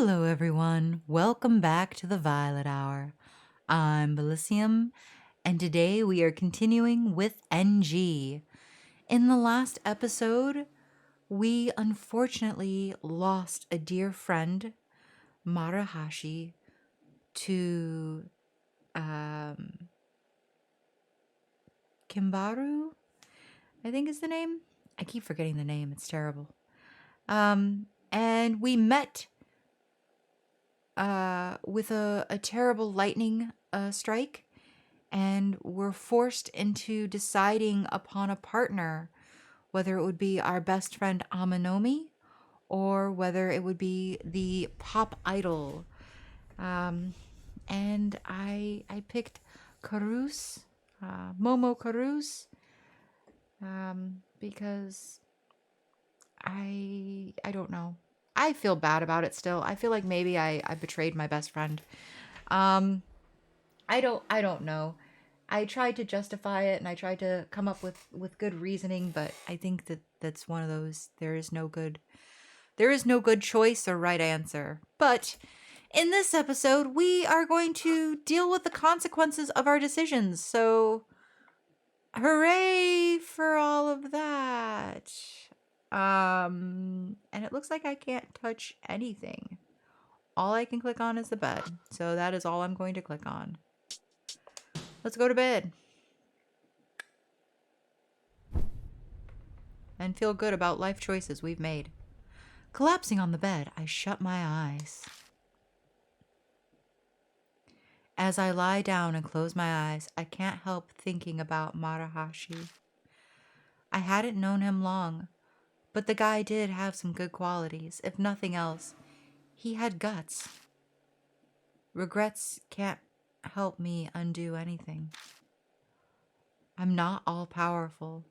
Hello, everyone. Welcome back to the Violet Hour. I'm Bilicium, and today we are continuing with NG. In the last episode, we unfortunately lost a dear friend, Marahashi, to Kimbaru, I think is the name. I keep forgetting the name. It's terrible. And we met with a terrible lightning strike, and were forced into deciding upon a partner, whether it would be our best friend Amanomi or whether it would be the pop idol. And I picked Karus, Momo Karus, because I don't know. I feel bad about it still. I feel like maybe I betrayed my best friend. I don't know. I tried to justify it and I tried to come up with good reasoning, but I think that's one of those there is no good choice or right answer. But in this episode, we are going to deal with the consequences of our decisions. So hooray for all of that. And it looks like I can't touch anything. All I can click on is the bed. So that is all I'm going to click on. Let's go to bed. And feel good about life choices we've made. Collapsing on the bed, I shut my eyes. As I lie down and close my eyes, I can't help thinking about Marahashi. I hadn't known him long, but the guy did have some good qualities. If nothing else, he had guts. Regrets can't help me undo anything. I'm not all powerful.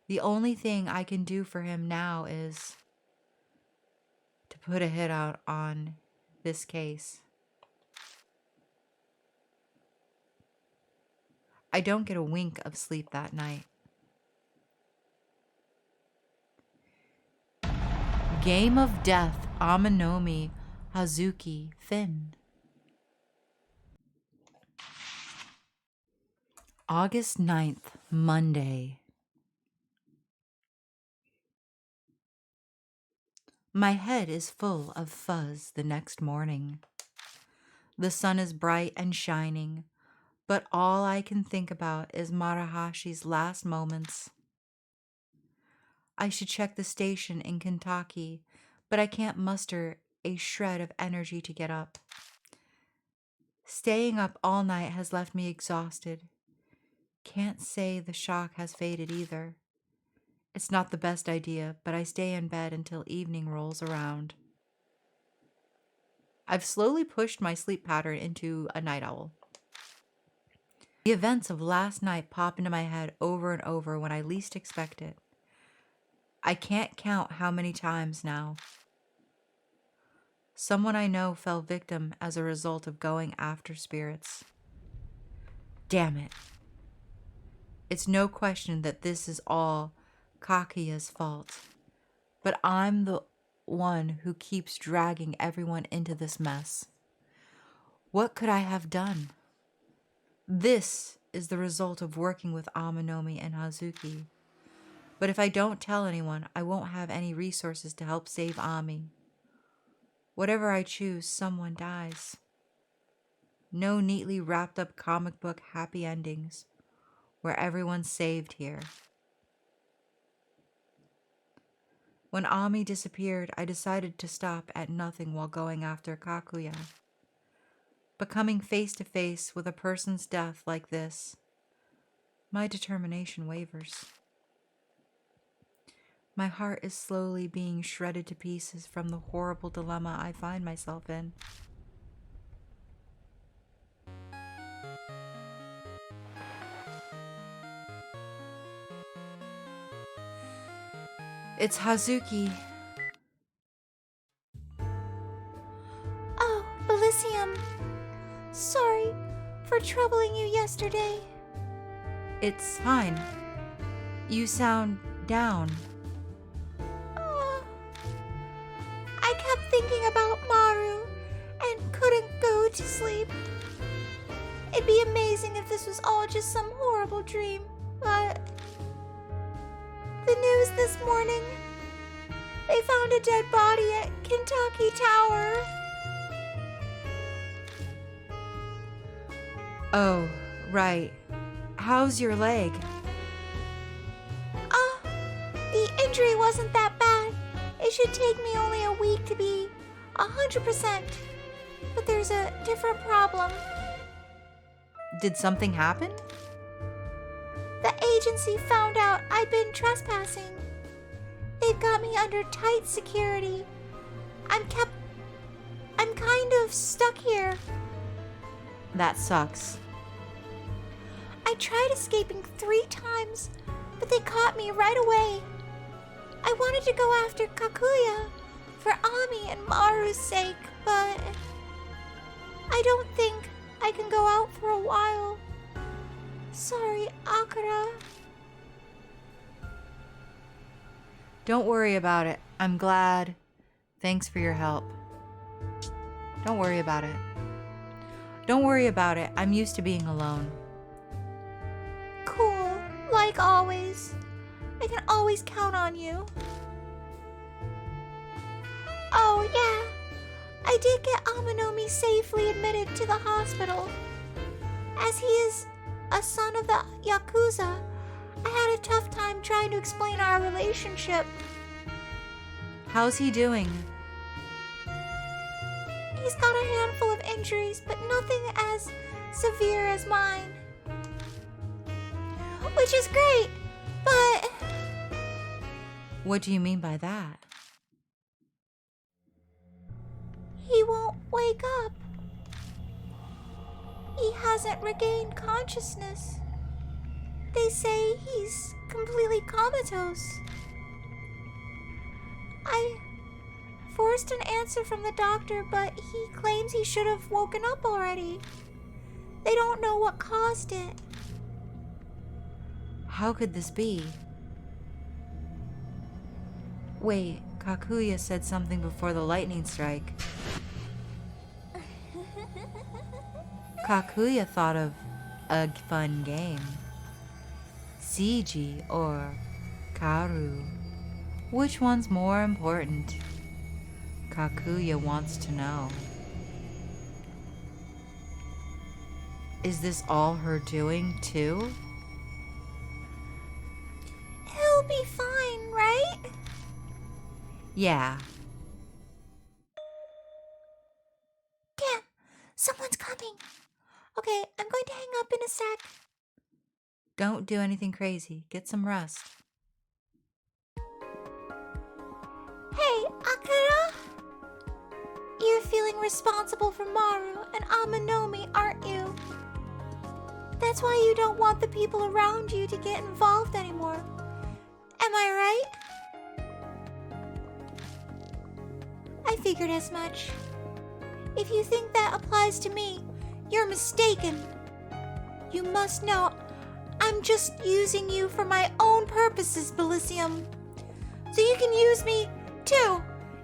The only thing I can do for him now is to put a hit out on this case. I don't get a wink of sleep that night. Game of Death, Amanomi, Hazuki, Finn. August 9th, Monday. My head is full of fuzz the next morning. The sun is bright and shining, but all I can think about is Marahashi's last moments. I should check the station in Kentucky, but I can't muster a shred of energy to get up. Staying up all night has left me exhausted. Can't say the shock has faded either. It's not the best idea, but I stay in bed until evening rolls around. I've slowly pushed my sleep pattern into a night owl. The events of last night pop into my head over and over when I least expect it. I can't count how many times now. Someone I know fell victim as a result of going after spirits. Damn it. It's no question that this is all Kakia's fault, but I'm the one who keeps dragging everyone into this mess. What could I have done? This is the result of working with Amanomi and Hazuki. But if I don't tell anyone, I won't have any resources to help save Ami. Whatever I choose, someone dies. No neatly wrapped up comic book happy endings where everyone's saved here. When Ami disappeared, I decided to stop at nothing while going after Kakuya. But coming face to face with a person's death like this, my determination wavers. My heart is slowly being shredded to pieces from the horrible dilemma I find myself in. It's Hazuki. Oh, Bilicium. Sorry for troubling you yesterday. It's fine. You sound down. I kept thinking about Maru. to sleep. It'd be amazing if this was all just some horrible dream, but the news this morning, they found a dead body at Kentucky Tower. Oh, right. How's your leg? The injury wasn't that bad. It should take me only a week to be 100%. But there's a different problem. Did something happen? The agency found out I've been trespassing. They've got me under tight security. I'm kind of stuck here. That sucks. I tried escaping 3 times, but they caught me right away. I wanted to go after Kakuya for Ami and Maru's sake, but I don't think I can go out for a while. Sorry, Akira. Don't worry about it. I'm glad. Thanks for your help. Don't worry about it. Don't worry about it. I'm used to being alone. Cool, like always. I can always count on you. Oh, yeah. I did get Amanomi safely admitted to the hospital. As he is a son of the Yakuza, I had a tough time trying to explain our relationship. How's he doing? He's got a handful of injuries, but nothing as severe as mine. Which is great, but... What do you mean by that? He won't wake up. He hasn't regained consciousness. They say he's completely comatose. I forced an answer from the doctor, but he claims he should have woken up already. They don't know what caused it. How could this be? Wait, Kakuya said something before the lightning strike. Kakuya thought of a fun game. Seiji or Karu. Which one's more important? Kakuya wants to know. Is this all her doing, too? He'll be fine, right? Yeah. Damn, someone's coming. Okay, I'm going to hang up in a sec. Don't do anything crazy. Get some rest. Hey, Akira! You're feeling responsible for Maru and Amanomi, aren't you? That's why you don't want the people around you to get involved anymore. Am I right? I figured as much. If you think that applies to me, you're mistaken. You must know I'm just using you for my own purposes, Bilicium. So you can use me, too.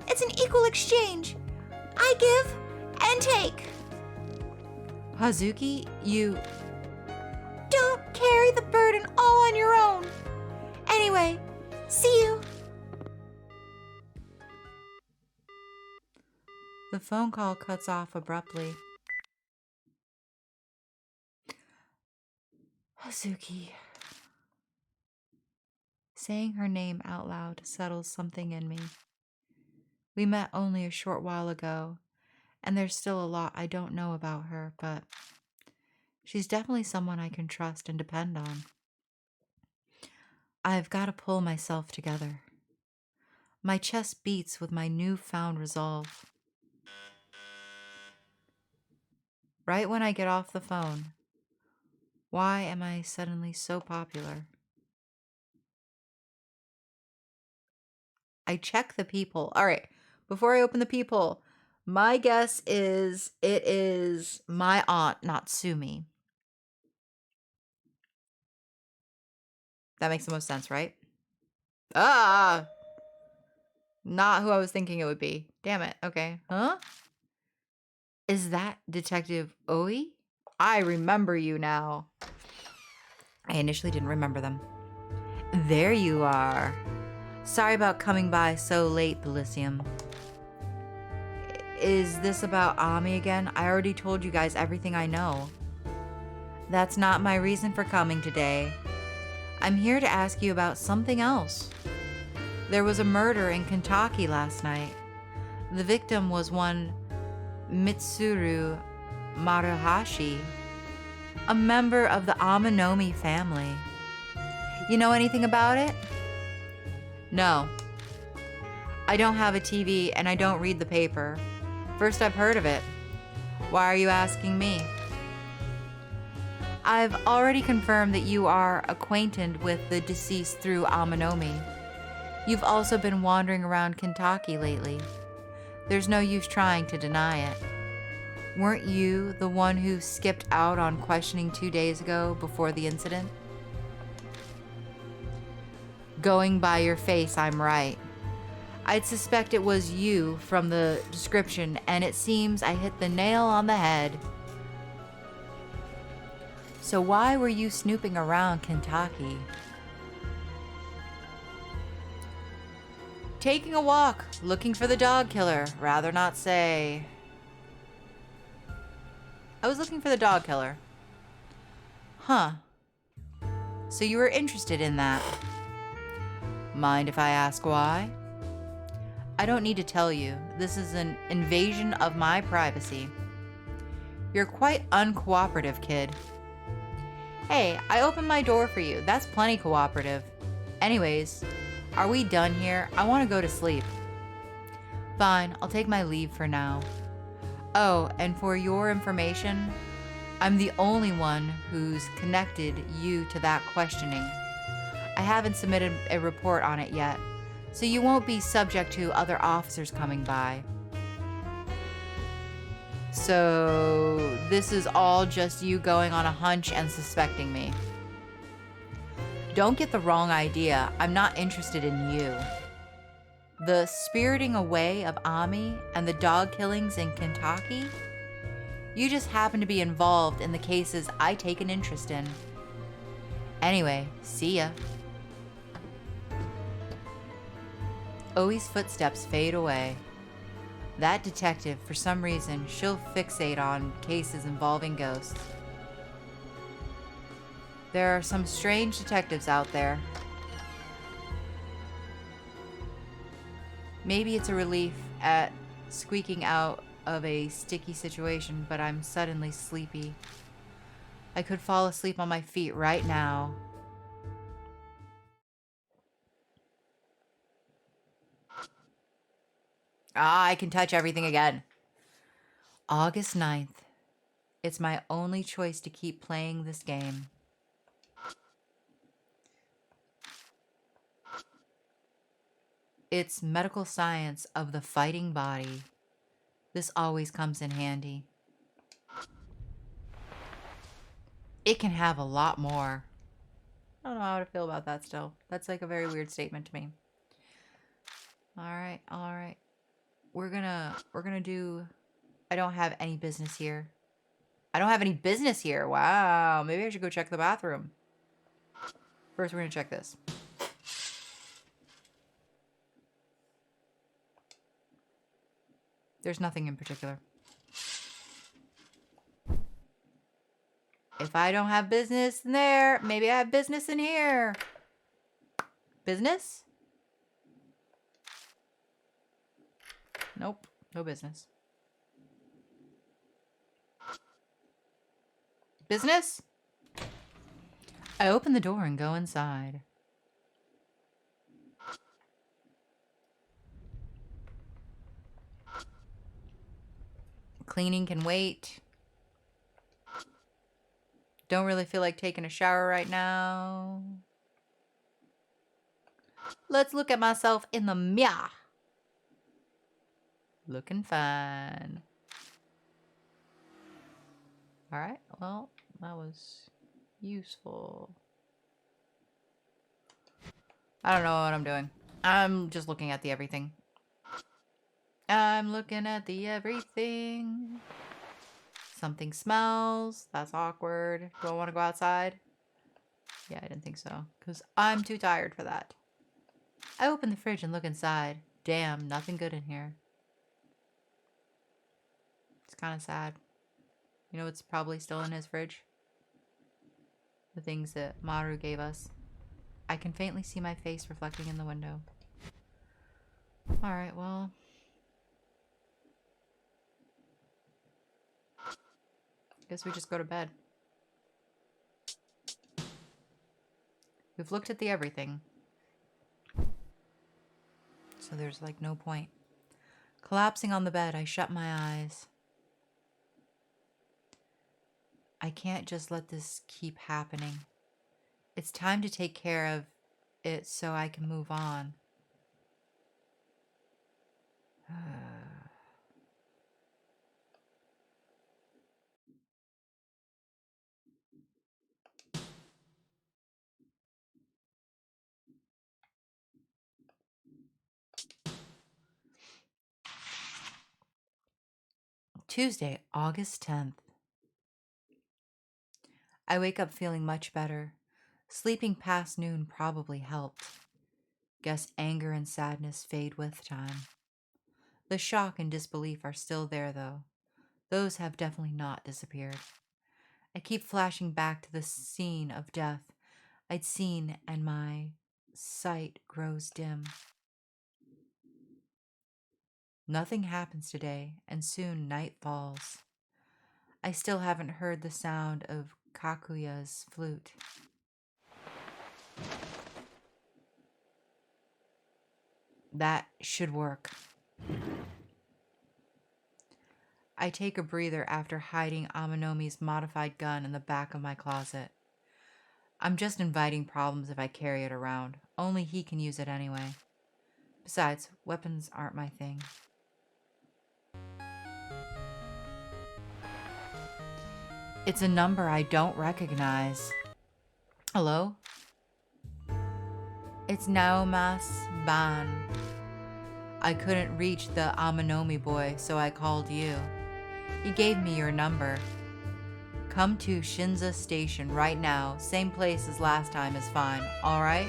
It's an equal exchange. I give and take. Hazuki, you... Don't carry the burden all on your own. Anyway, see you. The phone call cuts off abruptly. Hazuki. Saying her name out loud settles something in me. We met only a short while ago, and there's still a lot I don't know about her, but she's definitely someone I can trust and depend on. I've got to pull myself together. My chest beats with my newfound resolve. Right when I get off the phone, why am I suddenly so popular? I check the people. All right, before I open the people, my guess is it is my aunt, Natsumi. That makes the most sense, right? Ah! Not who I was thinking it would be. Damn it. Okay. Huh? Is that Detective Oe? I remember you now. I initially didn't remember them. There you are. Sorry about coming by so late, Bilicium. Is this about Ami again? I already told you guys everything I know. That's not my reason for coming today. I'm here to ask you about something else. There was a murder in Kentucky last night. The victim was one Mitsuru Maruhashi, a member of the Amanomi family. You know anything about it? No. I don't have a TV and I don't read the paper. First I've heard of it. Why are you asking me? I've already confirmed that you are acquainted with the deceased through Amanomi. You've also been wandering around Kentucky lately. There's no use trying to deny it. Weren't you the one who skipped out on questioning 2 days ago before the incident? Going by your face, I'm right. I'd suspect it was you from the description, and it seems I hit the nail on the head. So why were you snooping around Kentucky? Taking a walk, looking for the dog killer. Rather not say. I was looking for the dog killer. Huh. So you were interested in that. Mind if I ask why? I don't need to tell you. This is an invasion of my privacy. You're quite uncooperative, kid. Hey, I opened my door for you. That's plenty cooperative. Anyways, are we done here? I want to go to sleep. Fine, I'll take my leave for now. Oh, and for your information, I'm the only one who's connected you to that questioning. I haven't submitted a report on it yet, so you won't be subject to other officers coming by. So this is all just you going on a hunch and suspecting me. Don't get the wrong idea. I'm not interested in you. The spiriting away of Ami and the dog killings in Kentucky? You just happen to be involved in the cases I take an interest in. Anyway, see ya. Oe's footsteps fade away. That detective, for some reason, she'll fixate on cases involving ghosts. There are some strange detectives out there. Maybe it's a relief at squeaking out of a sticky situation, but I'm suddenly sleepy. I could fall asleep on my feet right now. Ah, I can touch everything again. August 9th. It's my only choice to keep playing this game. It's medical science of the fighting body. This always comes in handy. It can have a lot more. I don't know how to feel about that still. That's like a very weird statement to me. All right. We're gonna do. I don't have any business here. Wow. Maybe I should go check the bathroom. First, we're gonna check this. There's nothing in particular. If I don't have business in there, maybe I have business in here. Business? Nope, no business. Business? I open the door and go inside. Cleaning can wait. Don't really feel like taking a shower right now. Let's look at myself in the mirror. Looking fine. Alright, well, that was useful. I don't know what I'm doing. I'm just looking at the everything. I'm looking at the everything. Something smells. That's awkward. Do I want to go outside? Yeah, I didn't think so. Because I'm too tired for that. I open the fridge and look inside. Damn, nothing good in here. It's kind of sad. You know what's probably still in his fridge? The things that Maru gave us. I can faintly see my face reflecting in the window. Alright, well. Guess we just go to bed. We've looked at the everything. So there's like no point. Collapsing on the bed, I shut my eyes. I can't just let this keep happening. It's time to take care of it so I can move on. Tuesday, August 10th. I wake up feeling much better. Sleeping past noon probably helped. Guess anger and sadness fade with time. The shock and disbelief are still there, though. Those have definitely not disappeared. I keep flashing back to the scene of death I'd seen, and my sight grows dim. Nothing happens today, and soon night falls. I still haven't heard the sound of Kakuya's flute. That should work. I take a breather after hiding Amanomi's modified gun in the back of my closet. I'm just inviting problems if I carry it around. Only he can use it anyway. Besides, weapons aren't my thing. It's a number I don't recognize. Hello? It's Naomas Ban. I couldn't reach the Amanomi boy, so I called you. He gave me your number. Come to Shinza Station right now. Same place as last time is fine, alright?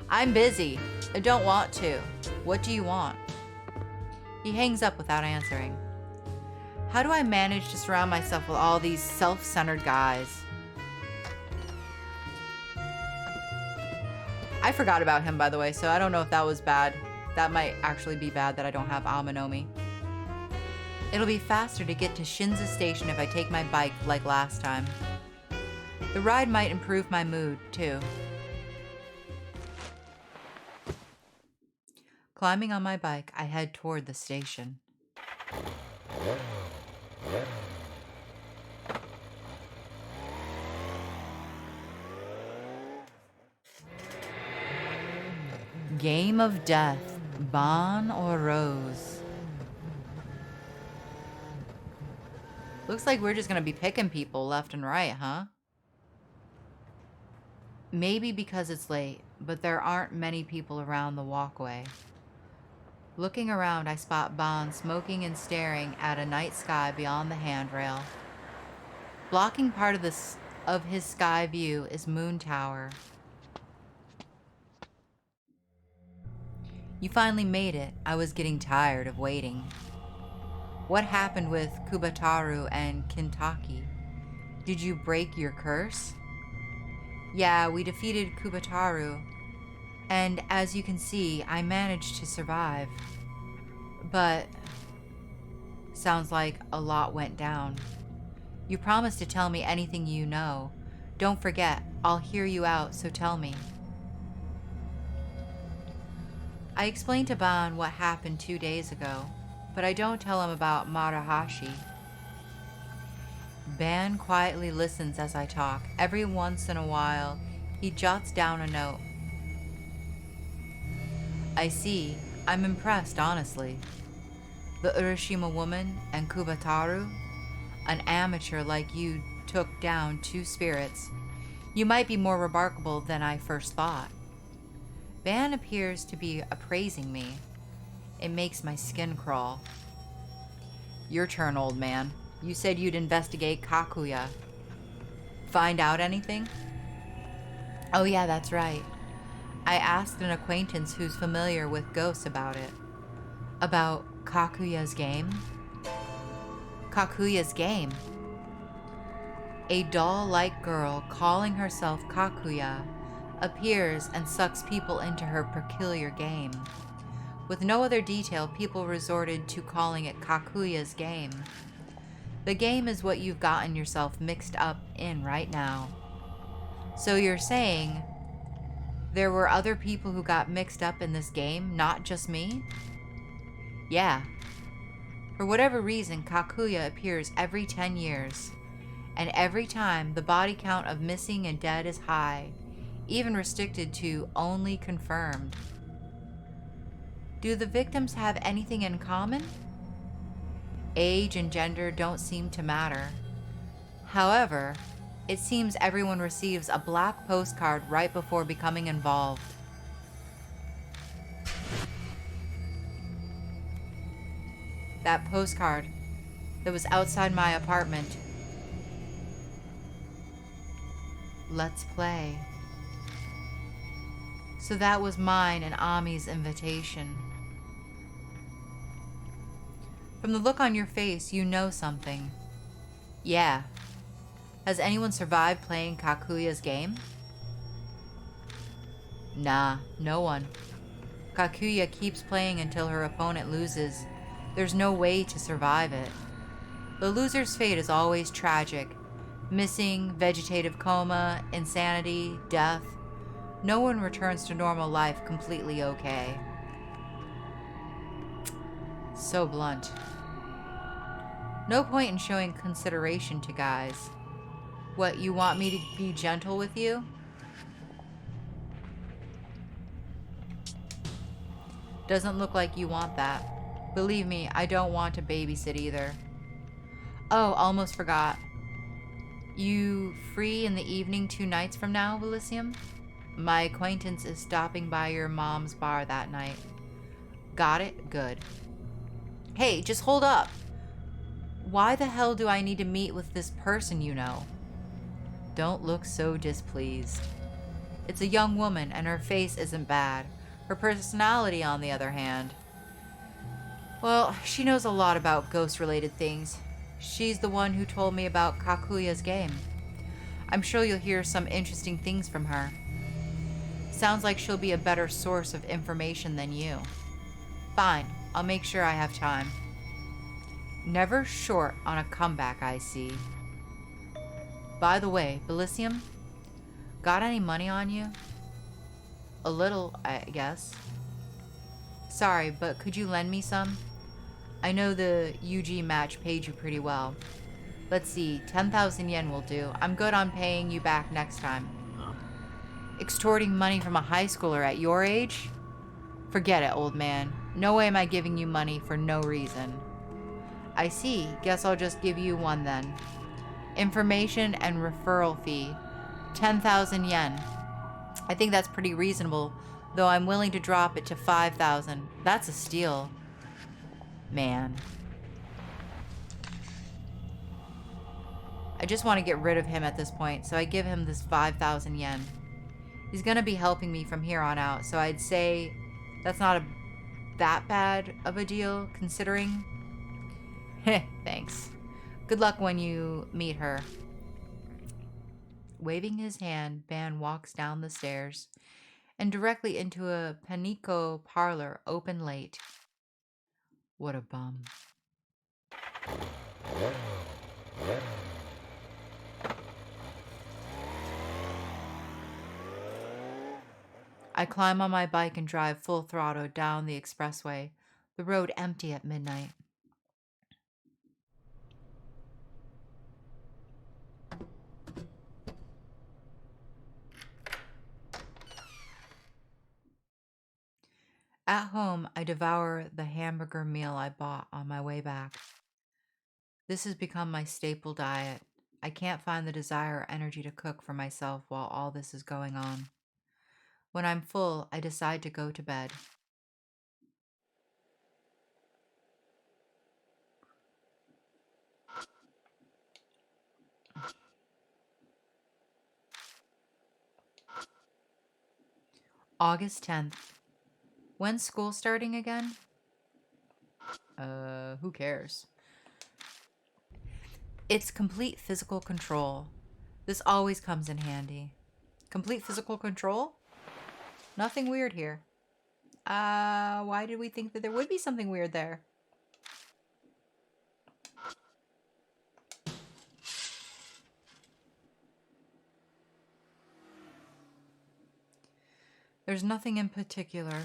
I'm busy. I don't want to. What do you want? He hangs up without answering. How do I manage to surround myself with all these self-centered guys? I forgot about him, by the way, so I don't know if that was bad. That might actually be bad that I don't have Amanomi. It'll be faster to get to Shinza Station if I take my bike like last time. The ride might improve my mood, too. Climbing on my bike, I head toward the station. Game of Death, Ban or Rose? Looks like we're just gonna be picking people left and right, huh? Maybe because it's late, but there aren't many people around the walkway. Looking around, I spot Ban smoking and staring at a night sky beyond the handrail. Blocking part of his sky view is Moon Tower. You finally made it. I was getting tired of waiting. What happened with Kubataru and Kintaki? Did you break your curse? Yeah, we defeated Kubataru, and as you can see, I managed to survive. But sounds like a lot went down. You promised to tell me anything you know. Don't forget, I'll hear you out, so tell me. I explained to Ban what happened 2 days ago, but I don't tell him about Marahashi. Ban quietly listens as I talk. Every once in a while, he jots down a note. I see. I'm impressed, honestly. The Urashima woman and Kubataru? An amateur like you took down 2 spirits. You might be more remarkable than I first thought. Ban appears to be appraising me. It makes my skin crawl. Your turn, old man. You said you'd investigate Kakuya. Find out anything? Oh yeah, that's right. I asked an acquaintance who's familiar with ghosts about it. About Kakuya's game? Kakuya's game? A doll-like girl calling herself Kakuya appears and sucks people into her peculiar game. With no other detail, people resorted to calling it Kakuya's game. The game is what you've gotten yourself mixed up in right now. So you're saying there were other people who got mixed up in this game, not just me? Yeah. For whatever reason, Kakuya appears every 10 years. And every time, the body count of missing and dead is high, even restricted to only confirmed. Do the victims have anything in common? Age and gender don't seem to matter. However, it seems everyone receives a black postcard right before becoming involved. That postcard that was outside my apartment. Let's play. So that was mine and Ami's invitation. From the look on your face, you know something. Yeah. Has anyone survived playing Kakuya's game? Nah, no one. Kakuya keeps playing until her opponent loses. There's no way to survive it. The loser's fate is always tragic. Missing, vegetative coma, insanity, death. No one returns to normal life completely okay. So blunt. No point in showing consideration to guys. What, you want me to be gentle with you? Doesn't look like you want that. Believe me, I don't want to babysit either. Oh, almost forgot. You free in the evening 2 nights from now, Bilicium? My acquaintance is stopping by your mom's bar that night. Got it? Good. Hey, just hold up. Why the hell do I need to meet with this person you know? Don't look so displeased. It's a young woman and her face isn't bad. Her personality, on the other hand. Well, she knows a lot about ghost-related things. She's the one who told me about Kakuya's game. I'm sure you'll hear some interesting things from her. Sounds like she'll be a better source of information than you. Fine, I'll make sure I have time. Never short on a comeback, I see. By the way, Bilicium, got any money on you? A little, I guess. Sorry, but could you lend me some? I know the UG match paid you pretty well. Let's see, 10,000 yen will do. I'm good on paying you back next time. Extorting money from a high schooler at your age? Forget it, old man. No way am I giving you money for no reason. I see. Guess I'll just give you one then. Information and referral fee. 10,000 yen. I think that's pretty reasonable, though I'm willing to drop it to 5,000. That's a steal. Man. I just want to get rid of him at this point, so I give him this 5,000 yen. He's gonna be helping me from here on out, so I'd say that's not that bad of a deal, considering. Heh, thanks. Good luck when you meet her. Waving his hand, Ban walks down the stairs and directly into a panico parlor open late. What a bum. I climb on my bike and drive full throttle down the expressway, the road empty at midnight. At home, I devour the hamburger meal I bought on my way back. This has become my staple diet. I can't find the desire or energy to cook for myself while all this is going on. When I'm full, I decide to go to bed. August 10th. When's school starting again? Who cares? It's complete physical control. This always comes in handy. Complete physical control? Nothing weird here. Why did we think that there would be something weird there? There's nothing in particular.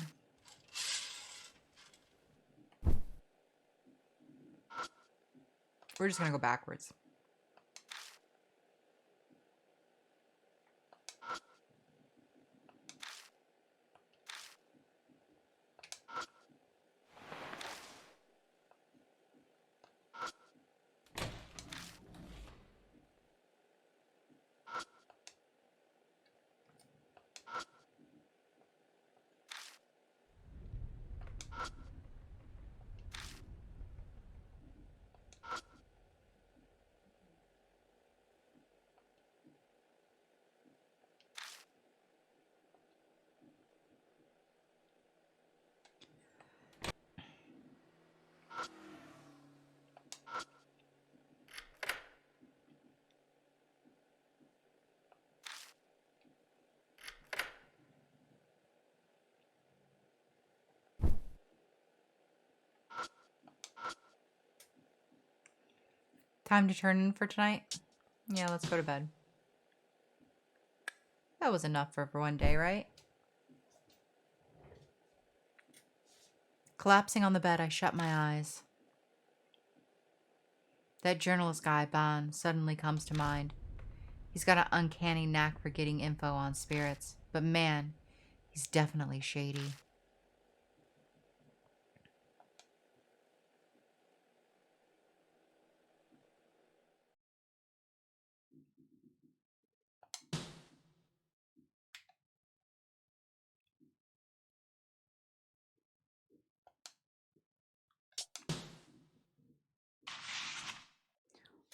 We're just gonna go backwards. Time to turn in for tonight? Yeah, let's go to bed. That was enough for one day, right? Collapsing on the bed, I shut my eyes. That journalist guy, Ban, suddenly comes to mind. He's got an uncanny knack for getting info on spirits, but man, he's definitely shady.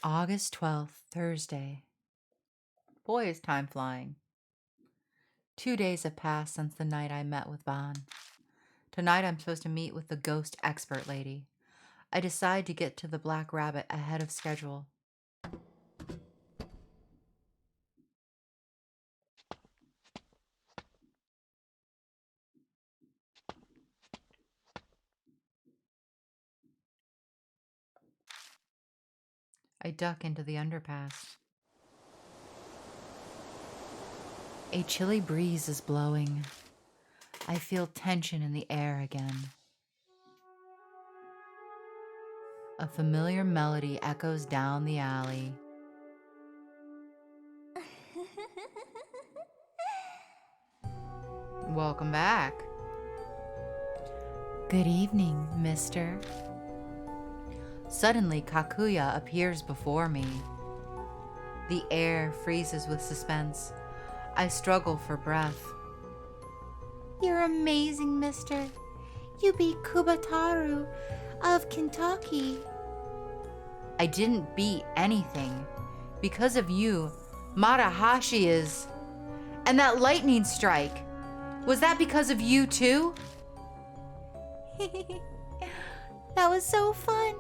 August 12th, Thursday. Boy, is time flying. 2 days have passed since the night I met with Ban. Tonight I'm supposed to meet with the ghost expert lady. I decide to get to the Black Rabbit ahead of schedule. I duck into the underpass. A chilly breeze is blowing. I feel tension in the air again. A familiar melody echoes down the alley. Welcome back. Good evening, mister. Suddenly, Kakuya appears before me. The air freezes with suspense. I struggle for breath. You're amazing, mister. You beat Kubataru of Kentucky. I didn't beat anything. Because of you, Marahashi is... And that lightning strike. Was that because of you too? That was so fun.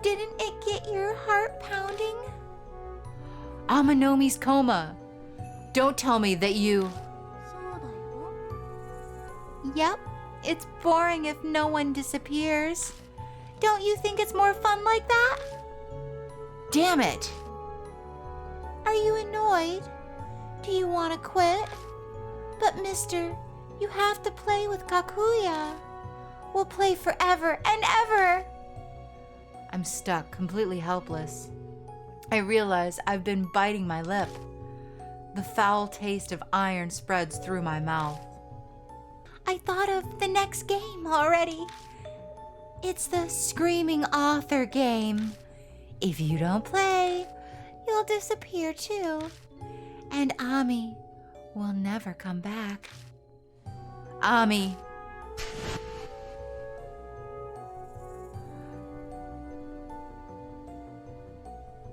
Didn't it get your heart pounding? Amanomi's coma. Don't tell me that you... Yep, it's boring if no one disappears. Don't you think it's more fun like that? Damn it! Are you annoyed? Do you want to quit? But mister, you have to play with Kakuya. We'll play forever and ever. I'm stuck, completely helpless. I realize I've been biting my lip. The foul taste of iron spreads through my mouth. I thought of the next game already. It's the Screaming Author game. If you don't play, you'll disappear too. And Ami will never come back. Ami.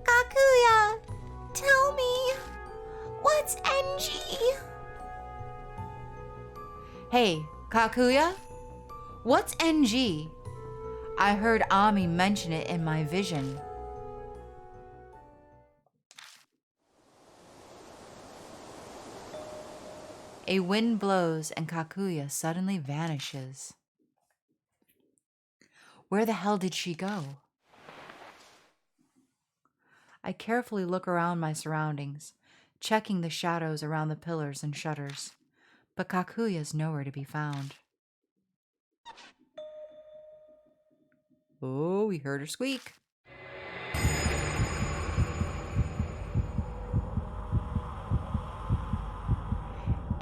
Kakuya, tell me, what's NG? Hey, Kakuya? What's NG? I heard Ami mention it in my vision. A wind blows and Kakuya suddenly vanishes. Where the hell did she go? I carefully look around my surroundings, checking the shadows around the pillars and shutters, but Kakuya's nowhere to be found. Oh, we heard her squeak.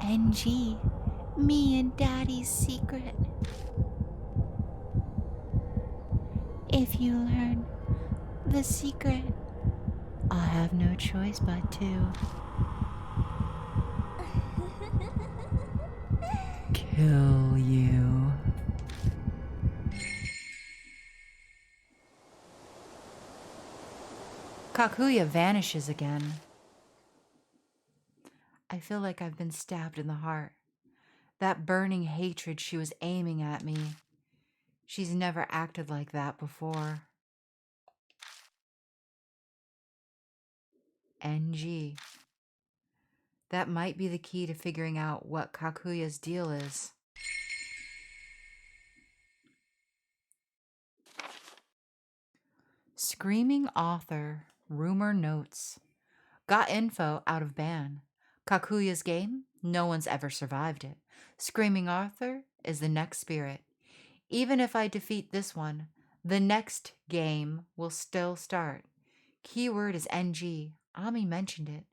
NG, me and Daddy's secret. If you learn the secret, I'll have no choice but to Kill you. Kakuya vanishes again. I feel like I've been stabbed in the heart. That burning hatred she was aiming at me. She's never acted like that before. NG. That might be the key to figuring out what Kakuya's deal is. Screaming author, rumor notes. Got info out of ban. Kakuya's game, no one's ever survived it. Screaming author is the next spirit. Even if I defeat this one, the next game will still start. Keyword is NG. Ami mentioned it.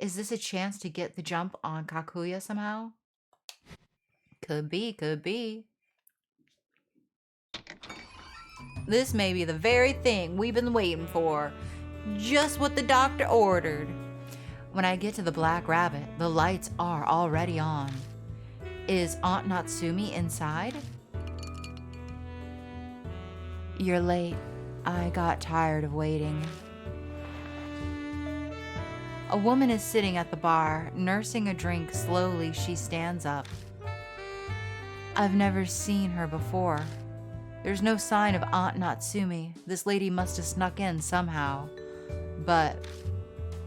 Is this a chance to get the jump on Kakuya somehow? Could be, could be. This may be the very thing we've been waiting for. Just what the doctor ordered. When I get to the Black Rabbit, the lights are already on. Is Aunt Natsumi inside? You're late. I got tired of waiting. A woman is sitting at the bar, nursing a drink. Slowly, she stands up. I've never seen her before. There's no sign of Aunt Natsumi. This lady must have snuck in somehow. But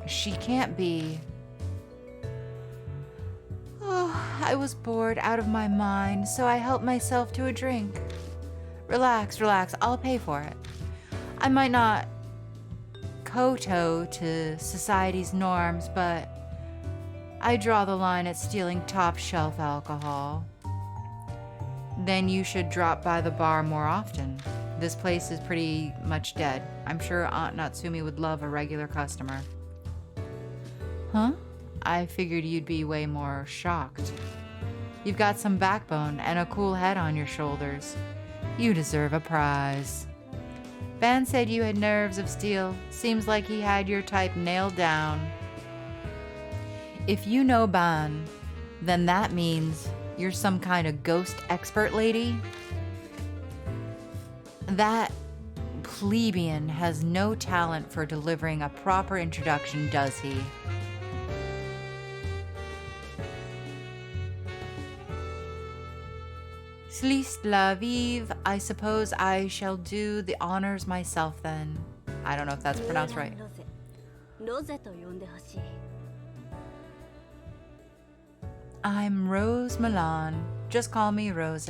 she can't be. Oh, I was bored out of my mind, so I helped myself to a drink. Relax, relax, I'll pay for it. I might not kowtow to society's norms, but I draw the line at stealing top shelf alcohol. Then you should drop by the bar more often. This place is pretty much dead. I'm sure Aunt Natsumi would love a regular customer. Huh? I figured you'd be way more shocked. You've got some backbone and a cool head on your shoulders. You deserve a prize. Ban said you had nerves of steel. Seems like he had your type nailed down. If you know Ban, then that means you're some kind of ghost expert lady? That plebeian has no talent for delivering a proper introduction, does he? Slist la vive. I suppose I shall do the honors myself then. I don't know if that's pronounced right. I'm Rose Milan. Just call me Rose.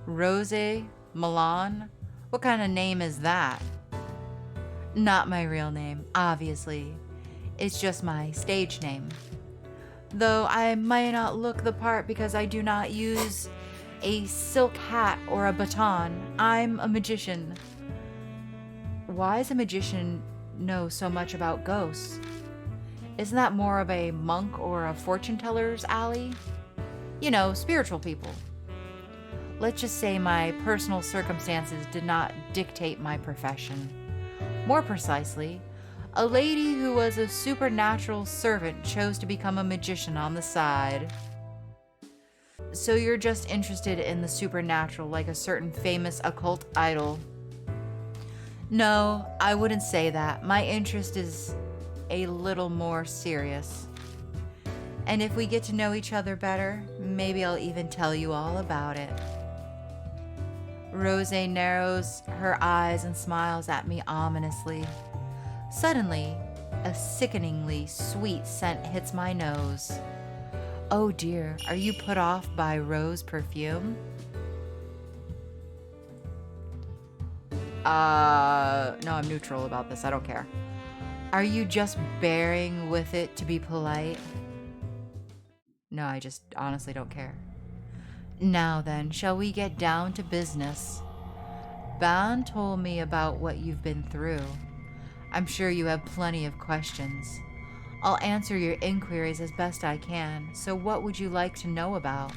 Rose Milan? What kind of name is that? Not my real name, obviously. It's just my stage name. Though I might not look the part because I do not use a silk hat or a baton. I'm a magician. Why does a magician know so much about ghosts? Isn't that more of a monk or a fortune teller's alley? You know, spiritual people. Let's just say my personal circumstances did not dictate my profession. More precisely, a lady who was a supernatural servant chose to become a magician on the side. So you're just interested in the supernatural, like a certain famous occult idol? No, I wouldn't say that. My interest is a little more serious. And if we get to know each other better, maybe I'll even tell you all about it. Rose narrows her eyes and smiles at me ominously. Suddenly, a sickeningly sweet scent hits my nose. Oh dear, are you put off by rose perfume? No, I'm neutral about this. I don't care. Are you just bearing with it to be polite? No, I just honestly don't care. Now then, shall we get down to business? Ban told me about what you've been through. I'm sure you have plenty of questions. I'll answer your inquiries as best I can, so what would you like to know about?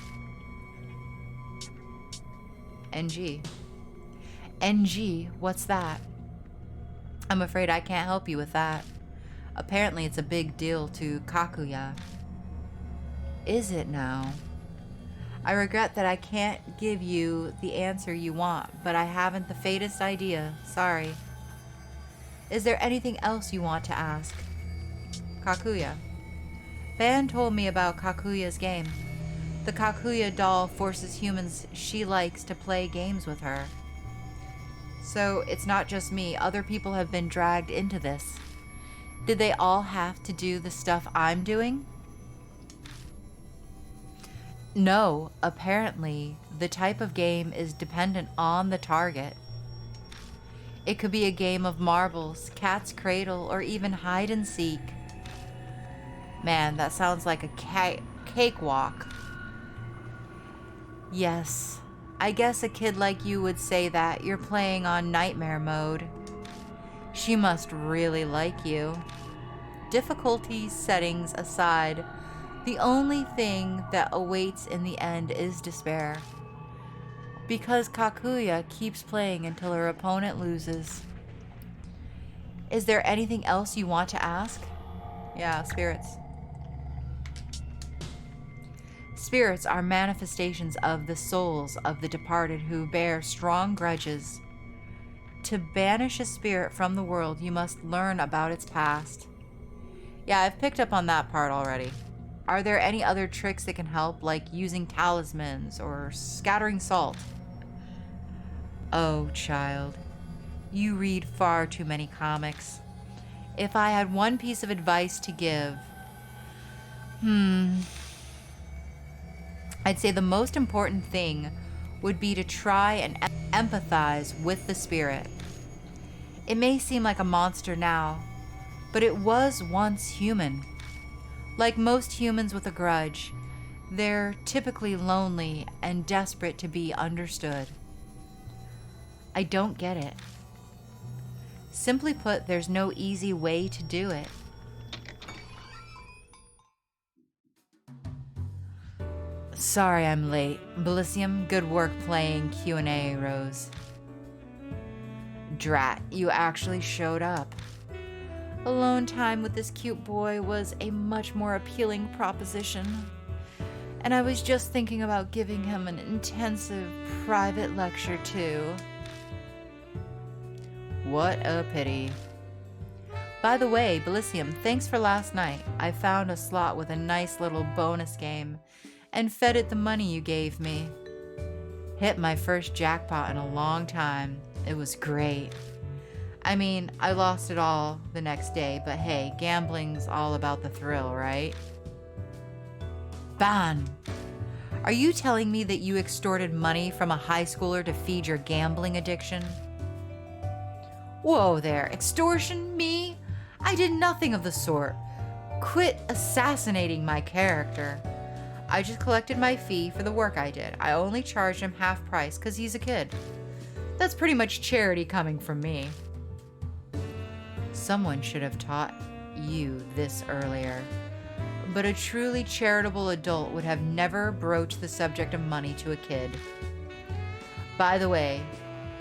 NG. NG, what's that? I'm afraid I can't help you with that. Apparently it's a big deal to Kakuya. Is it now? I regret that I can't give you the answer you want, but I haven't the faintest idea. Sorry. Is there anything else you want to ask? Kakuya. Ban told me about Kakuya's game. The Kakuya doll forces humans she likes to play games with her. So it's not just me. Other people have been dragged into this. Did they all have to do the stuff I'm doing? No, apparently the type of game is dependent on the target. It could be a game of marbles, cat's cradle, or even hide and seek. Man, that sounds like a cakewalk. Yes, I guess a kid like you would say that you're playing on nightmare mode. She must really like you. Difficulty settings aside, the only thing that awaits in the end is despair. Because Kakuya keeps playing until her opponent loses. Is there anything else you want to ask? Yeah, spirits. Spirits are manifestations of the souls of the departed who bear strong grudges. To banish a spirit from the world, you must learn about its past. Yeah, I've picked up on that part already. Are there any other tricks that can help, like using talismans or scattering salt? Oh, child, you read far too many comics. If I had one piece of advice to give, I'd say the most important thing would be to try and empathize with the spirit. It may seem like a monster now, but it was once human. Like most humans with a grudge, they're typically lonely and desperate to be understood. I don't get it. Simply put, there's no easy way to do it. Sorry I'm late. Bilicium, good work playing Q&A, Rose. Drat, you actually showed up. Alone time with this cute boy was a much more appealing proposition. And I was just thinking about giving him an intensive private lecture too. What a pity. By the way, Bilicium, thanks for last night. I found a slot with a nice little bonus game and fed it the money you gave me. Hit my first jackpot in a long time. It was great. I mean, I lost it all the next day, but hey, gambling's all about the thrill, right? Ban! Are you telling me that you extorted money from a high schooler to feed your gambling addiction? Whoa there, extortion? Me? I did nothing of the sort. Quit assassinating my character. I just collected my fee for the work I did. I only charged him half price because he's a kid. That's pretty much charity coming from me. Someone should have taught you this earlier. But a truly charitable adult would have never broached the subject of money to a kid. By the way,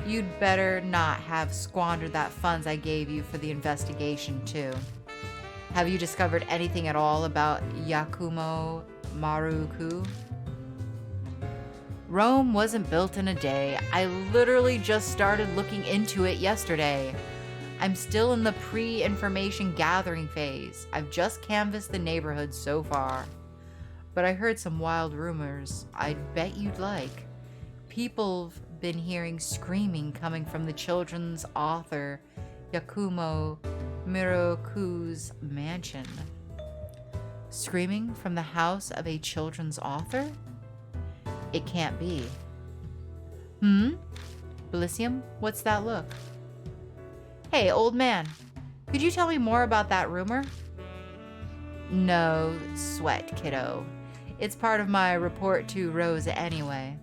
you'd better not have squandered that funds I gave you for the investigation too. Have you discovered anything at all about Yakumo Maruku? Rome wasn't built in a day. I literally just started looking into it yesterday. I'm still in the pre-information gathering phase. I've just canvassed the neighborhood so far. but I heard some wild rumors I'd bet you'd like. People've been hearing screaming coming from the children's author Yakumo Miroku's mansion. Screaming from the house of a children's author? It can't be. Bilicium, what's that look? Hey, old man, could you tell me more about that rumor? No sweat, kiddo. It's part of my report to Rose anyway.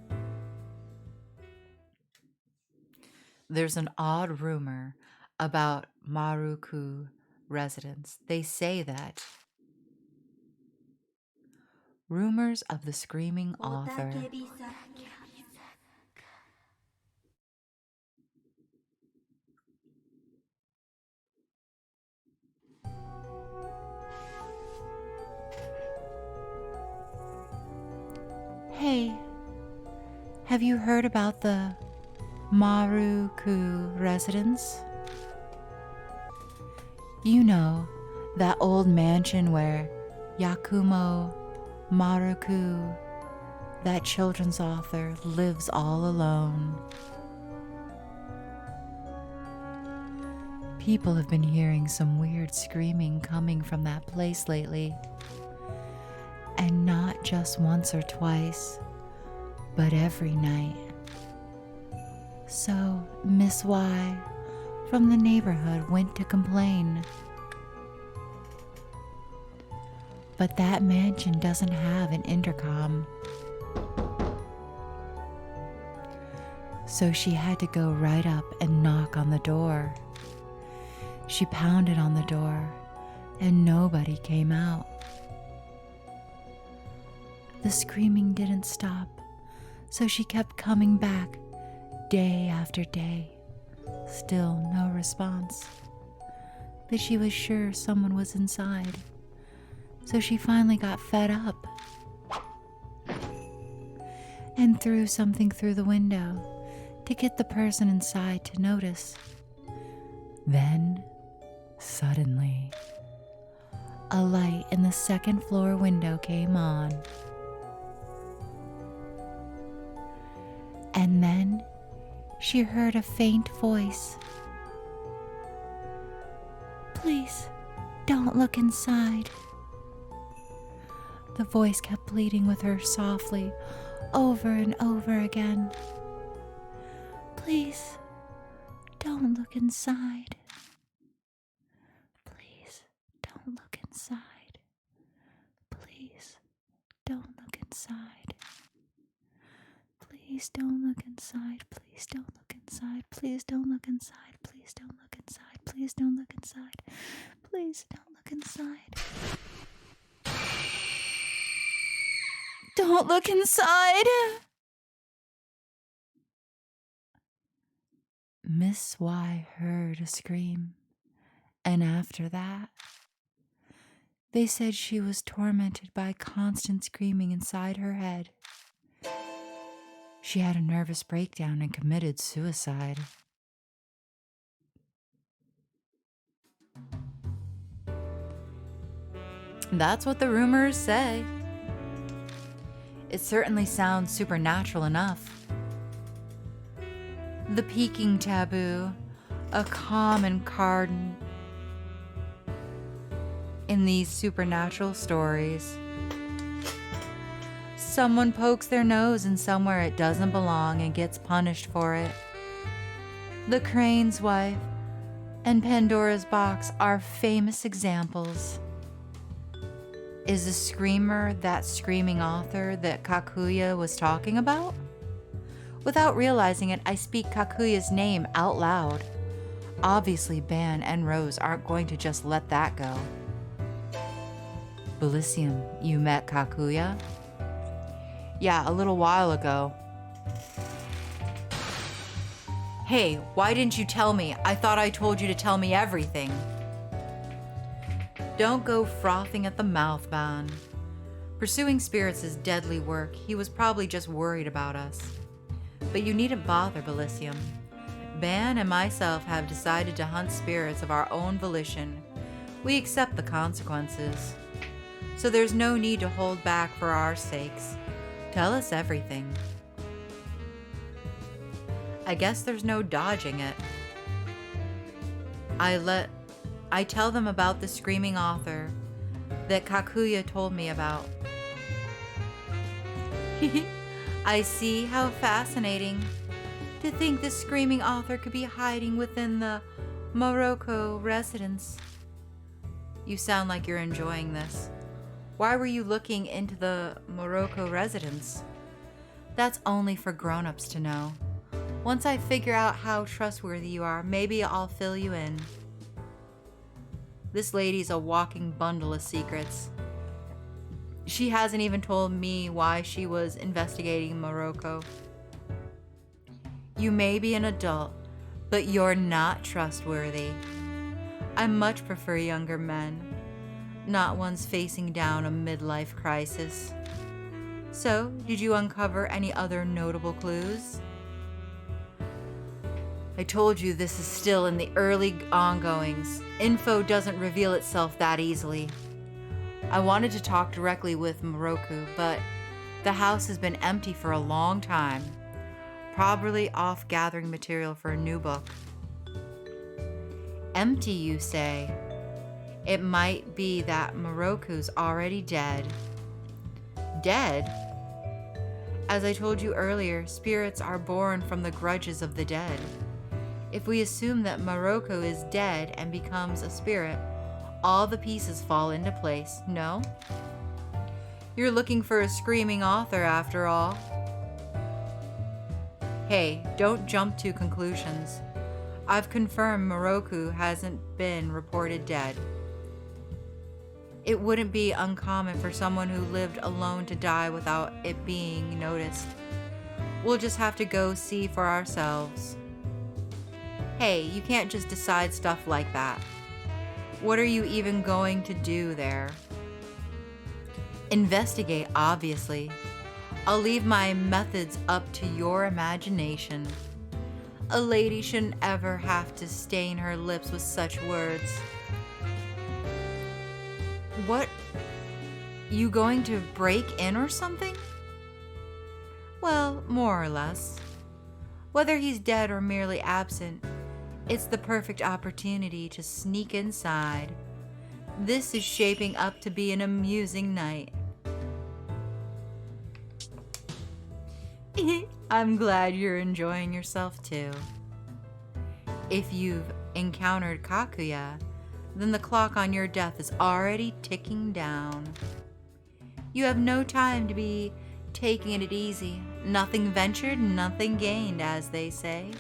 There's an odd rumor about Maruku residents. They say that rumors of the screaming author. Hey, have you heard about the Maruku residence? You know, that old mansion where Yakumo Maruku, that children's author, lives all alone. People have been hearing some weird screaming coming from that place lately. And not just once or twice, but every night. So Miss Y from the neighborhood went to complain. But that mansion doesn't have an intercom. So she had to go right up and knock on the door. She pounded on the door, and nobody came out. The screaming didn't stop, so she kept coming back day after day. Still no response. But she was sure someone was inside, so she finally got fed up and threw something through the window to get the person inside to notice. Then, suddenly, a light in the second floor window came on. And then she heard a faint voice. "Please, don't look inside." The voice kept pleading with her softly, over and over again. "Please, don't look inside. Please, don't look inside. Please, don't look inside. Please don't look inside. Please don't look inside. Please don't look inside. Please don't look inside. Please don't look inside. Please don't look inside. Don't look inside." Miss Y heard a scream, and after that, they said she was tormented by constant screaming inside her head. She had a nervous breakdown and committed suicide. That's what the rumors say. It certainly sounds supernatural enough. The peeking taboo, a common card in these supernatural stories. Someone pokes their nose in somewhere it doesn't belong and gets punished for it. The Crane's Wife and Pandora's Box are famous examples. Is the screamer that screaming author that Kakuya was talking about? Without realizing it, I speak Kakuya's name out loud. Obviously, Ban and Rose aren't going to just let that go. Bilicium, you met Kakuya? Yeah, a little while ago. Hey, why didn't you tell me? I thought I told you to tell me everything. Don't go frothing at the mouth, Ban. Pursuing spirits is deadly work. He was probably just worried about us. But you needn't bother, Bilicium. Ban and myself have decided to hunt spirits of our own volition. We accept the consequences. So there's no need to hold back for our sakes. Tell us everything. I guess there's no dodging it. I tell them about the screaming author that Kakuya told me about. I see, how fascinating. To think the screaming author could be hiding within the Morocco residence. You sound like you're enjoying this. Why were you looking into the Morocco residence? That's only for grown-ups to know. Once I figure out how trustworthy you are, maybe I'll fill you in. This lady's a walking bundle of secrets. She hasn't even told me why she was investigating Morocco. You may be an adult, but you're not trustworthy. I much prefer younger men, not ones facing down a midlife crisis. So, did you uncover any other notable clues? I told you this is still in the early ongoings. Info doesn't reveal itself that easily. I wanted to talk directly with Morocco, but the house has been empty for a long time. Probably off gathering material for a new book. Empty, you say? It might be that Morocco's already dead. Dead? As I told you earlier, spirits are born from the grudges of the dead. If we assume that Morocco is dead and becomes a spirit, all the pieces fall into place, no? You're looking for a screaming author after all. Hey, don't jump to conclusions. I've confirmed Morocco hasn't been reported dead. It wouldn't be uncommon for someone who lived alone to die without it being noticed. We'll just have to go see for ourselves. Hey, you can't just decide stuff like that. What are you even going to do there? Investigate, obviously. I'll leave my methods up to your imagination. A lady shouldn't ever have to stain her lips with such words. What? You going to break in or something? Well, more or less. Whether he's dead or merely absent, it's the perfect opportunity to sneak inside. This is shaping up to be an amusing night. I'm glad you're enjoying yourself too. If you've encountered Kakuya, then the clock on your death is already ticking down. You have no time to be taking it easy. Nothing ventured, nothing gained, as they say.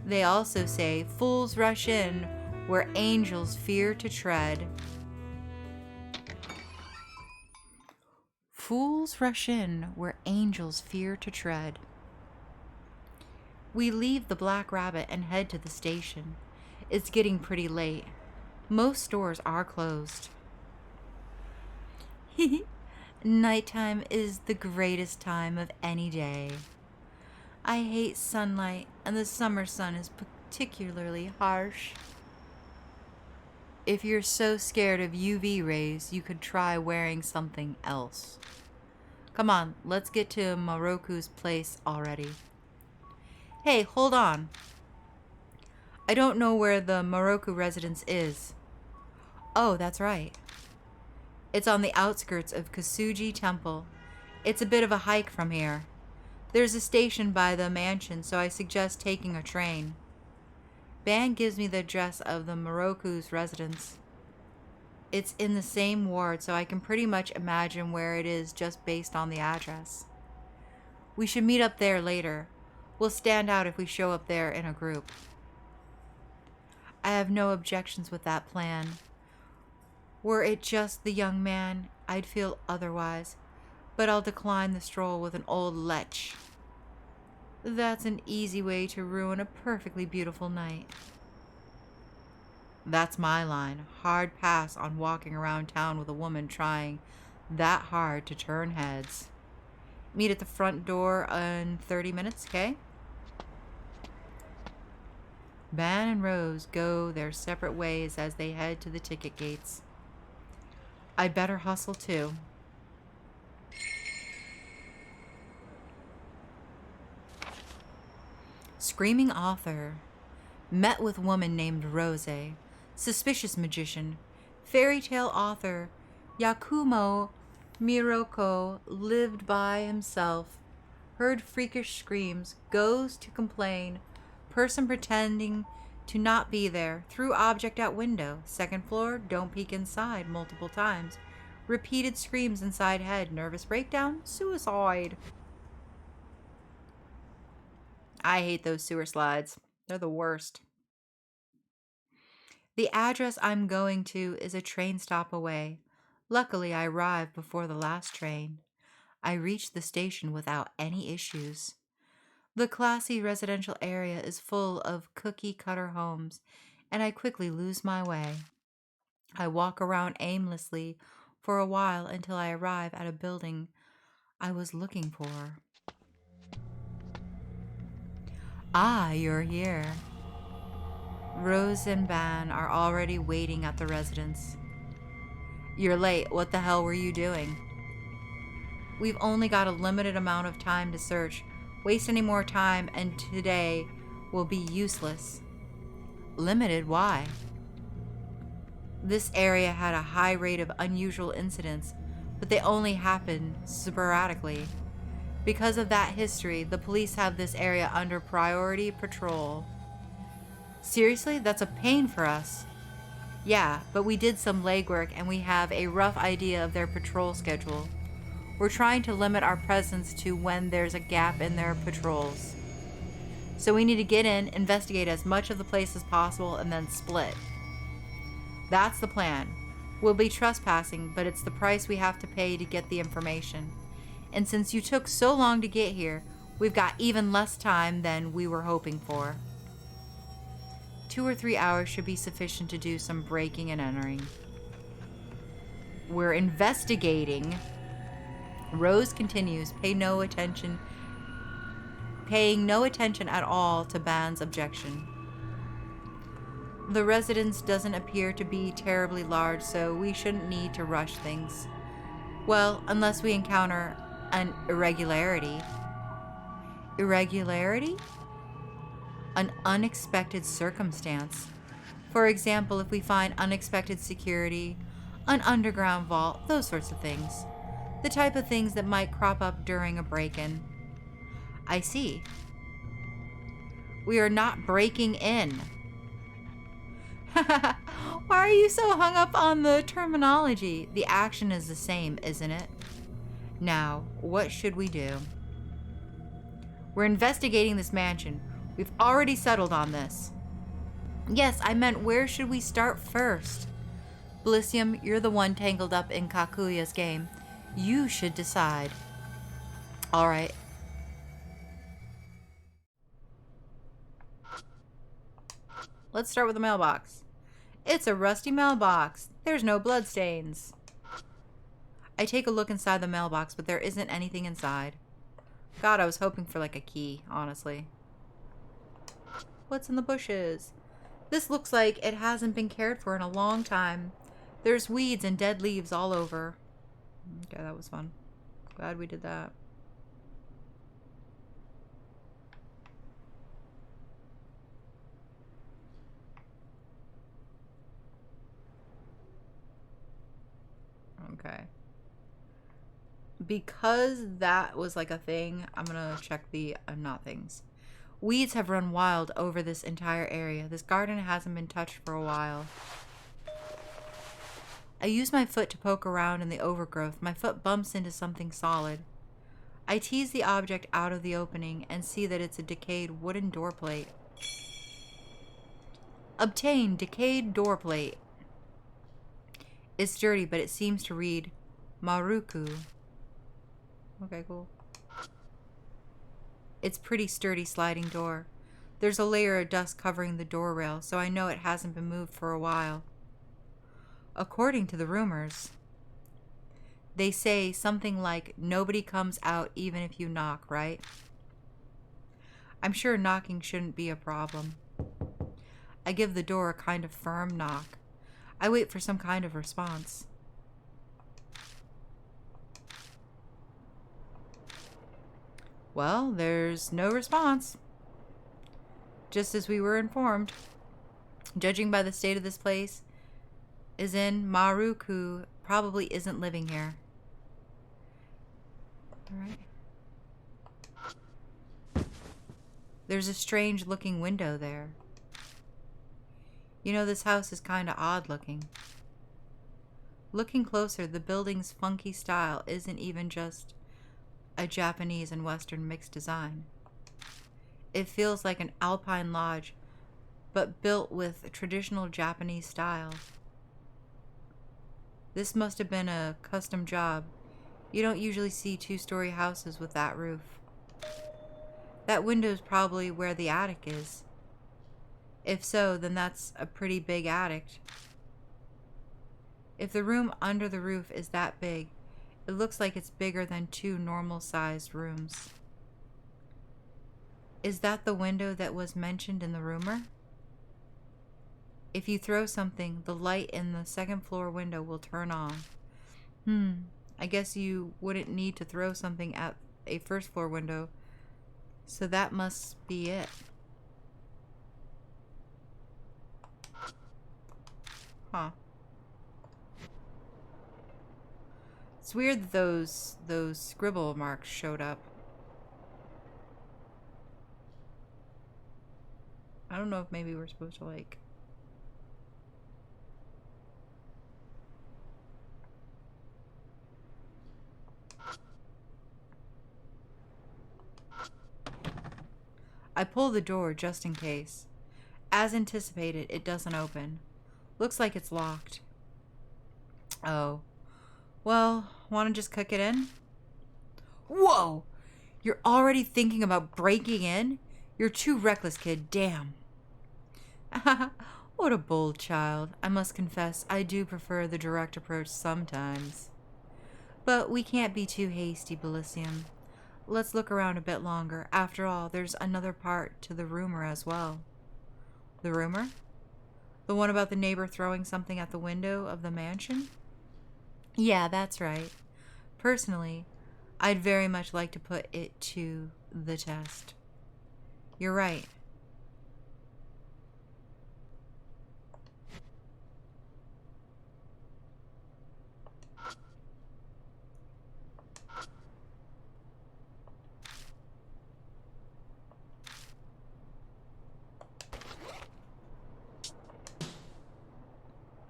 They also say, fools rush in where angels fear to tread. Fools rush in where angels fear to tread. We leave the Black Rabbit and head to the station. It's getting pretty late. Most stores are closed. Nighttime is the greatest time of any day. I hate sunlight, and the summer sun is particularly harsh. If you're so scared of UV rays, you could try wearing something else. Come on, let's get to Morocco's place already. Hey, hold on. I don't know where the Morocco residence is. Oh, that's right. It's on the outskirts of Kasuji Temple. It's a bit of a hike from here. There's a station by the mansion, so I suggest taking a train. Ban gives me the address of the Morocco's residence. It's in the same ward, so I can pretty much imagine where it is just based on the address. We should meet up there later. We'll stand out if we show up there in a group. I have no objections with that plan. Were it just the young man, I'd feel otherwise, but I'll decline the stroll with an old lech. That's an easy way to ruin a perfectly beautiful night. That's my line. Hard pass on walking around town with a woman trying that hard to turn heads. Meet at the front door in 30 minutes, okay? Ban and Rose go their separate ways as they head to the ticket gates. I'd better hustle too. Screaming author. Met with woman named Rose. Suspicious magician. Fairy tale author Yakumo Miroko lived by himself. Heard freakish screams. Goes to complain. Person pretending to not be there. Threw object out window. Second floor. Don't peek inside. Multiple times. Repeated screams inside head. Nervous breakdown. Suicide. I hate those sewer slides. They're the worst. The address I'm going to is a train stop away. Luckily, I arrived before the last train. I reached the station without any issues. The classy residential area is full of cookie-cutter homes, and I quickly lose my way. I walk around aimlessly for a while until I arrive at a building I was looking for. Ah, you're here. Rose and Ban are already waiting at the residence. You're late. What the hell were you doing? We've only got a limited amount of time to search. Waste any more time and today will be useless. Limited? Why? This area had a high rate of unusual incidents, but they only happen sporadically. Because of that history, the police have this area under priority patrol. Seriously? That's a pain for us. Yeah, but we did some legwork and we have a rough idea of their patrol schedule. We're trying to limit our presence to when there's a gap in their patrols. So we need to get in, investigate as much of the place as possible, and then split. That's the plan. We'll be trespassing, but it's the price we have to pay to get the information. And since you took so long to get here, we've got even less time than we were hoping for. 2 or 3 hours should be sufficient to do some breaking and entering. We're investigating. Rose continues, paying no attention at all to Ban's objection. The residence doesn't appear to be terribly large, so we shouldn't need to rush things. Well, unless we encounter an irregularity. Irregularity? An unexpected circumstance. For example, if we find unexpected security, an underground vault, those sorts of things. The type of things that might crop up during a break-in. I see. We are not breaking in. Why are you so hung up on the terminology? The action is the same, isn't it? Now, what should we do? We're investigating this mansion. We've already settled on this. Yes, I meant where should we start first? Bilicium, you're the one tangled up in Kakuya's game. You should decide. All right. Let's start with the mailbox. It's a rusty mailbox. There's no bloodstains. I take a look inside the mailbox, but there isn't anything inside. God, I was hoping for like a key, honestly. What's in the bushes? This looks like it hasn't been cared for in a long time. There's weeds and dead leaves all over. Okay, that was fun. Glad we did that. Okay. Because that was like a thing, I'm gonna check the not things. Weeds have run wild over this entire area. This garden hasn't been touched for a while. I use my foot to poke around in the overgrowth. My foot bumps into something solid. I tease the object out of the opening and see that it's a decayed wooden door plate. Obtain decayed door plate. It's dirty, but it seems to read Maruku. Okay, cool. It's pretty sturdy sliding door. There's a layer of dust covering the door rail, so I know it hasn't been moved for a while. According to the rumors, they say something like nobody comes out even if you knock, right? I'm sure knocking shouldn't be a problem. I give the door a kind of firm knock. I wait for some kind of response. Well, there's no response. Just as we were informed. Judging by the state of this place is in, Maruku probably isn't living here. Alright. There's a strange looking window there. You know, this house is kind of odd looking. Looking closer, the building's funky style isn't even just a Japanese and Western mixed design. It feels like an alpine lodge, but built with traditional Japanese style. This must have been a custom job. You don't usually see two-story houses with that roof. That window's probably where the attic is. If so, then that's a pretty big attic. If the room under the roof is that big, it looks like it's bigger than two normal-sized rooms. Is that the window that was mentioned in the rumor? If you throw something, the light in the second floor window will turn on. I guess you wouldn't need to throw something at a first floor window, so that must be it. Huh. It's weird that those scribble marks showed up. I don't know if maybe we're supposed to like... I pull the door just in case. As anticipated, it doesn't open. Looks like it's locked. Oh. Well, want to just kick it in? Whoa! You're already thinking about breaking in? You're too reckless, kid. Damn. What a bold child. I must confess, I do prefer the direct approach sometimes. But we can't be too hasty, Bilicium. Let's look around a bit longer. After all, there's another part to the rumor as well. The rumor? The one about the neighbor throwing something at the window of the mansion? Yeah, that's right. Personally, I'd very much like to put it to the test. You're right.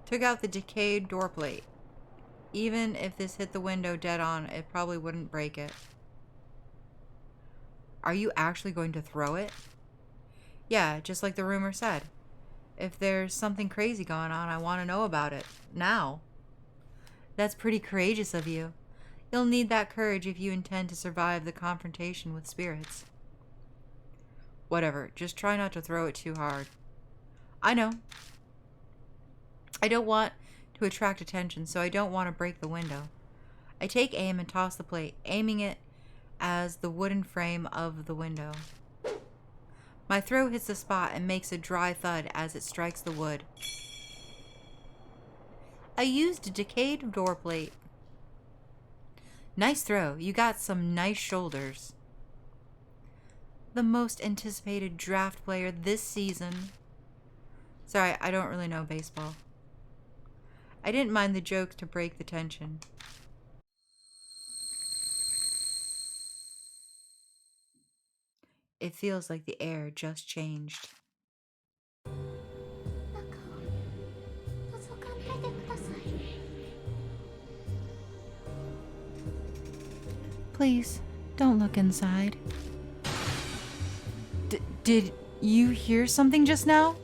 Took out the decayed door plate. Even if this hit the window dead on, it probably wouldn't break it. Are you actually going to throw it? Yeah, just like the rumor said. If there's something crazy going on, I want to know about it. Now. That's pretty courageous of you. You'll need that courage if you intend to survive the confrontation with spirits. Whatever, just try not to throw it too hard. I know. I don't want to attract attention, so I don't want to break the window. I take aim and toss the plate, aiming it as the wooden frame of the window. My throw hits the spot and makes a dry thud as it strikes the wood. I used a decayed door plate. Nice throw. You got some nice shoulders. The most anticipated draft player this season. Sorry, I don't really know baseball. I didn't mind the jokes to break the tension. It feels like the air just changed. Please, don't look inside. Did you hear something just now?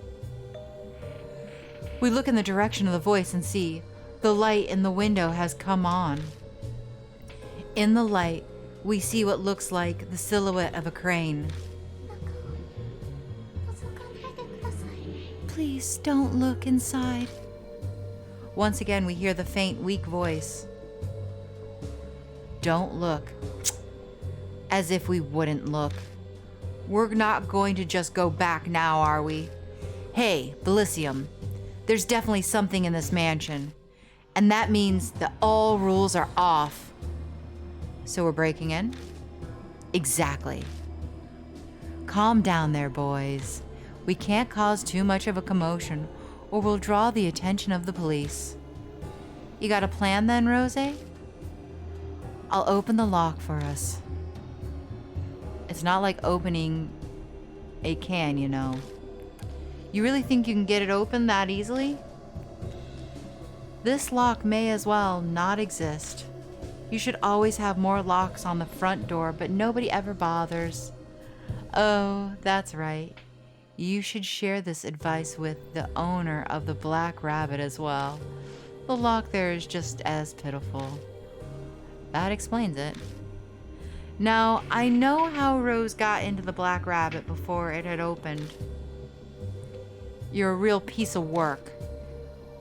We look in the direction of the voice and see the light in the window has come on. In the light, we see what looks like the silhouette of a crane. Please don't look inside. Once again, we hear the faint, weak voice. Don't look. As if we wouldn't look. We're not going to just go back now, are we? Hey, Bilicium. There's definitely something in this mansion. And that means that all rules are off. So we're breaking in? Exactly. Calm down there, boys. We can't cause too much of a commotion, or we'll draw the attention of the police. You got a plan then, Rose? I'll open the lock for us. It's not like opening a can, you know. You really think you can get it open that easily? This lock may as well not exist. You should always have more locks on the front door, but nobody ever bothers. Oh, that's right. You should share this advice with the owner of the Black Rabbit as well. The lock there is just as pitiful. That explains it. Now, I know how Rose got into the Black Rabbit before it had opened. You're a real piece of work.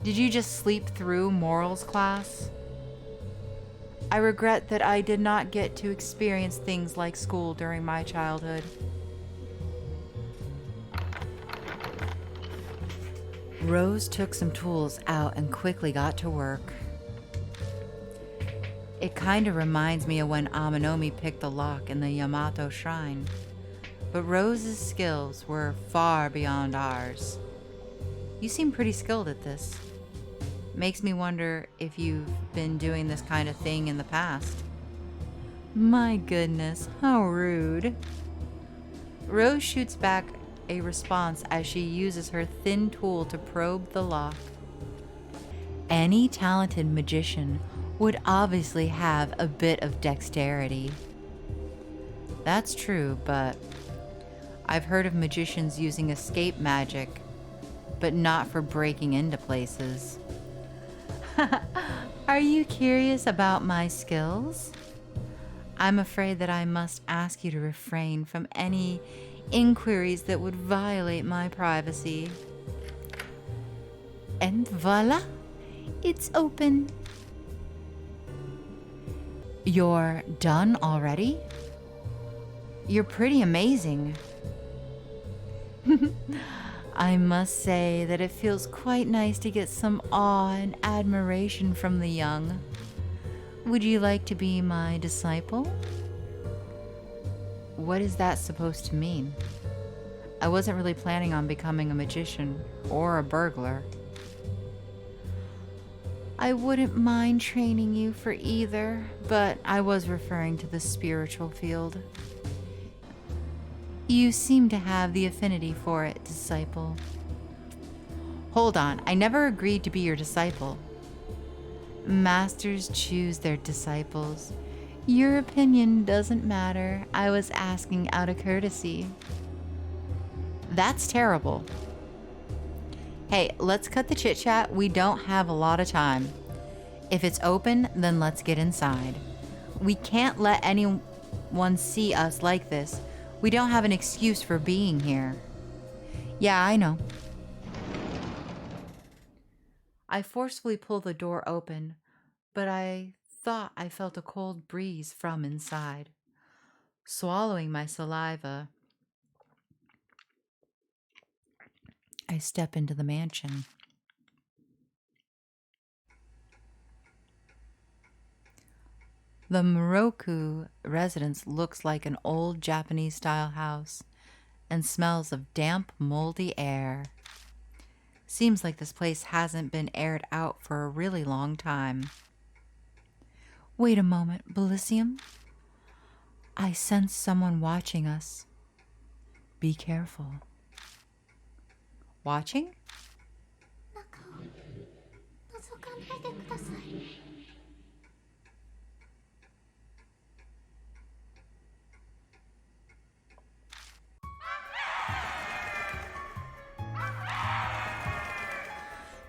Did you just sleep through morals class? I regret that I did not get to experience things like school during my childhood. Rose took some tools out and quickly got to work. It kinda reminds me of when Aminomi picked the lock in the Yamato shrine, but Rose's skills were far beyond ours. You seem pretty skilled at this. Makes me wonder if you've been doing this kind of thing in the past. My goodness, how rude. Rose shoots back a response as she uses her thin tool to probe the lock. Any talented magician would obviously have a bit of dexterity. That's true, but I've heard of magicians using escape magic, but not for breaking into places. Are you curious about my skills? I'm afraid that I must ask you to refrain from any inquiries that would violate my privacy. And voila, it's open. You're done already? You're pretty amazing. I must say that it feels quite nice to get some awe and admiration from the young. Would you like to be my disciple? What is that supposed to mean? I wasn't really planning on becoming a magician or a burglar. I wouldn't mind training you for either, but I was referring to the spiritual field. You seem to have the affinity for it, disciple. Hold on, I never agreed to be your disciple. Masters choose their disciples. Your opinion doesn't matter. I was asking out of courtesy. That's terrible. Hey, let's cut the chit-chat. We don't have a lot of time. If it's open, then let's get inside. We can't let anyone see us like this. We don't have an excuse for being here. Yeah, I know. I forcefully pulled the door open, but I thought I felt a cold breeze from inside. Swallowing my saliva, I step into the mansion. The Moroku residence looks like an old Japanese-style house and smells of damp, moldy air. Seems like this place hasn't been aired out for a really long time. Wait a moment, Bilicium. I sense someone watching us. Be careful. Watching?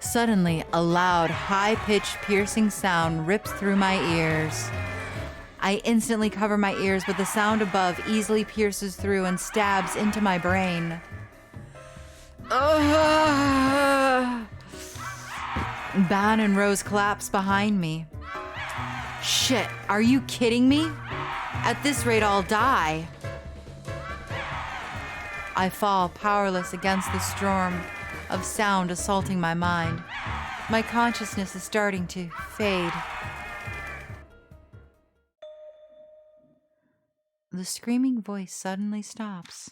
Suddenly, a loud, high-pitched, piercing sound rips through my ears. I instantly cover my ears, but the sound above easily pierces through and stabs into my brain. Ban and Rose collapse behind me. Shit, are you kidding me? At this rate, I'll die. I fall powerless against the storm of sound assaulting my mind. My consciousness is starting to fade. The the screaming voice suddenly stops.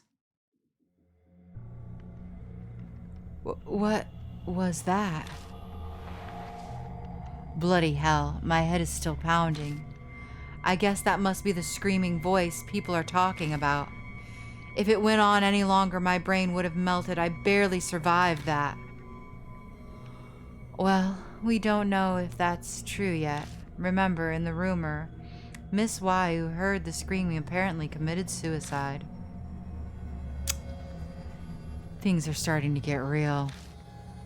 What was that? Bloody hell, my head is still pounding. I guess that must be the screaming voice people are talking about. If it went on any longer, my brain would have melted. I barely survived that. Well, we don't know if that's true yet. Remember, in the rumor, Miss Y, who heard the screaming, apparently committed suicide. Things are starting to get real.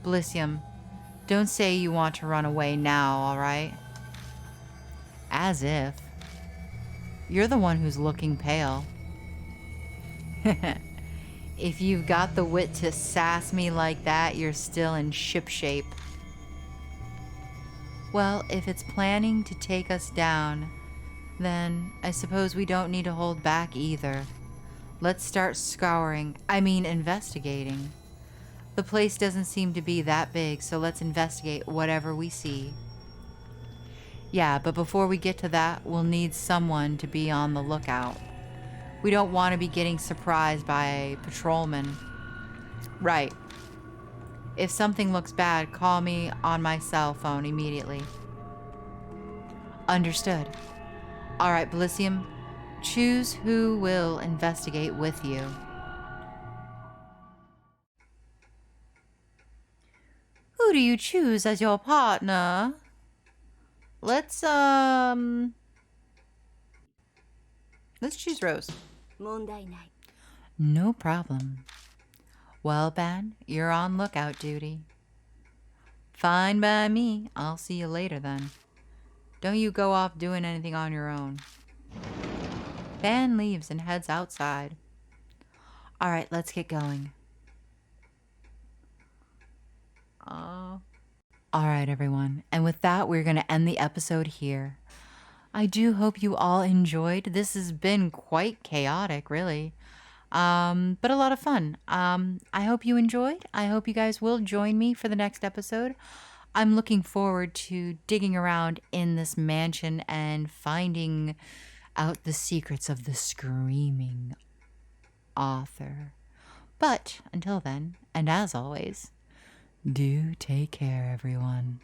Bilicium, don't say you want to run away now, all right? As if. You're the one who's looking pale. If you've got the wit to sass me like that, you're still in shipshape. Well, if it's planning to take us down, then I suppose we don't need to hold back either. Let's start investigating. The place doesn't seem to be that big, so let's investigate whatever we see. Yeah, but before we get to that, we'll need someone to be on the lookout. We don't want to be getting surprised by a patrolman. Right. If something looks bad, call me on my cell phone immediately. Understood. All right, Bilicium, choose who will investigate with you. Who do you choose as your partner? Let's choose Rose. 問題ない。 No problem. Well, Ben, you're on lookout duty. Fine by me. I'll see you later then. Don't you go off doing anything on your own. Ben leaves and heads outside. All right, let's get going. All right, everyone. And with that, we're going to end the episode here. I do hope you all enjoyed. This has been quite chaotic, really. But a lot of fun. I hope you enjoyed. I hope you guys will join me for the next episode. I'm looking forward to digging around in this mansion and finding out the secrets of the screaming author. But until then, and as always, do take care, everyone.